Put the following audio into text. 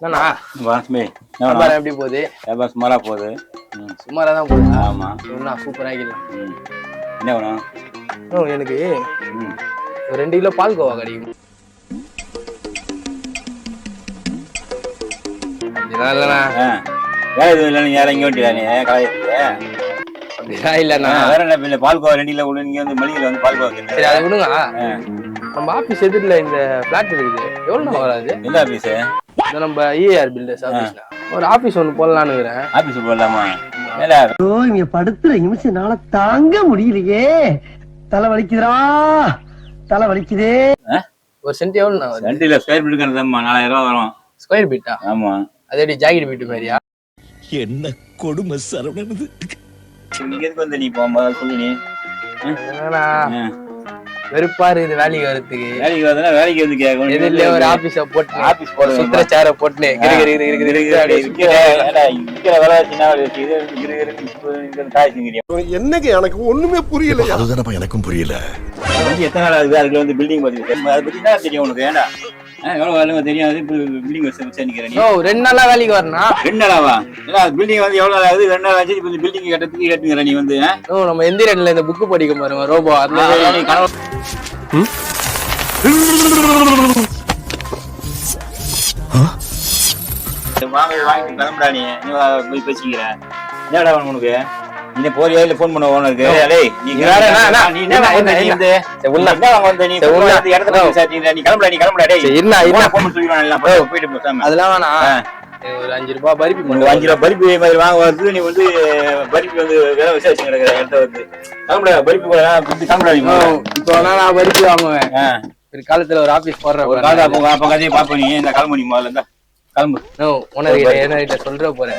என்னண்ணா வாசுமி வியாபாரம் எப்படி போகுது? வியாபாரம் சுமாரா போகுது. சுமாரா தான் போகுது. ஆமா. ஒண்ணா சூப்பரா ஆகிடலாம். என்ன வேணும்? எனக்கு ஒரு 2 கிலோ பால்கோவா கிடைக்கும். அப்படிலாம் இல்லண்ணா. வேலை எதுவும் இல்லை, நீ யாரும் இங்கே வந்துட்டியா நீ கலாயத்துக்கு? அப்படிலாம் இல்லண்ணா. வேற என்ன இல்லை, பால்கோவா 2 கிலோ கொடு. நீங்க வந்து மளிகையில் வந்து பால்கோவா கேட்டு. சரி அதை விடுங்க. நம்ம ஆபீஸ் எதிரில இந்த பிளாட் இருக்குது, எவ்வளவு வராது? எந்த ஆபீஸ்? நம்ம EAR பில்டர்ஸ் ஆபீஸ்ல ஒரு ஆபீஸ் ஒண்ணு போடலான்னு இருக்கிறேன். ஆபீஸ் போடலாமா? இங்க படுத்துற நிமிஷம்னால தாங்க முடியலையே, தலை வலிக்குதுடா, தலை வலிக்குதே. ஒரு சென்ட் எவ்வளவு? சென்டில் ஸ்கொயர் ஃபீட் கணக்குதாம்மா, 4000 ரூபா வரும். ஸ்கொயர் ஃபீட்டா? ஆமா. அது எப்படி ஜாக்கெட் ஃபீட் மாதிரியா? என்ன கொடுமை சரவணது. நீங்க எதுக்கு வந்து நீ போகும்போது சொல்லு நீ. வெறுப்பா இருக்குது வேலைக்கு வரதுக்கு. வேலைக்கு வரதுனா வேலைக்கு வந்து கேட்கணும். எதிரிலே ஒரு ஆபீஸ போட்டு ஆபீஸ் போட சுத்திர சேர போட்டு என்னங்க எனக்கு ஒண்ணுமே புரியல. அதுதானப்பா எனக்கும் புரியல. எத்தனை நாள் ஆகுது அதுல வந்து பில்டிங் பார்த்து அதை பத்தி தான் தெரியும் உனக்கு. ஏண்டா எவ்வளவு வேலை தெரியாது. பில்டிங் வச்சு நிக்கிறேன். 2 நாளா வேலைக்கு வரணும். 2 நாளாவா? ஏன்னா பில்டிங் வந்து எவ்வளவு நாள் ஆகுது? 2 நாள் ஆச்சு. இப்ப பில்டிங் கட்டுறதுக்கு கேட்டுங்கிற நீ வந்து நம்ம எந்திரன்ல இந்த புக்கு படிக்க பாருங்க, ரோபோ. அதுல வாங்கிட்டு கிளம்புடா நீ. போய் பேசிக்கிற. என்னடா வேணும் உனக்கு? நீ போறியா இல்ல போன் பண்ண உனக்கு? நீ அதெல்லாம் வேணா. ஒரு 5 ரூபாய் பருப்பி, 5 ரூபாய் பருப்பி மாதிரி வாங்க வருது. நீ வந்து பருப்பி வந்து வேலை விசாரிச்சு கிடக்குற இடத்த வந்து கிளம்புடா. பருப்பி கிளம்புடா. இப்போ நான் பருப்பி வாங்குவேன். ஒரு காலத்துல ஒரு ஆபீஸ் போடுற ஒரு காலா அப்ப கதையை பாப்ப. நீ இந்த கிளம்பு, நீ முதல்ல இருந்தா கிளம்பு. ஓனர் கிட்ட சொல்ற போறேன்.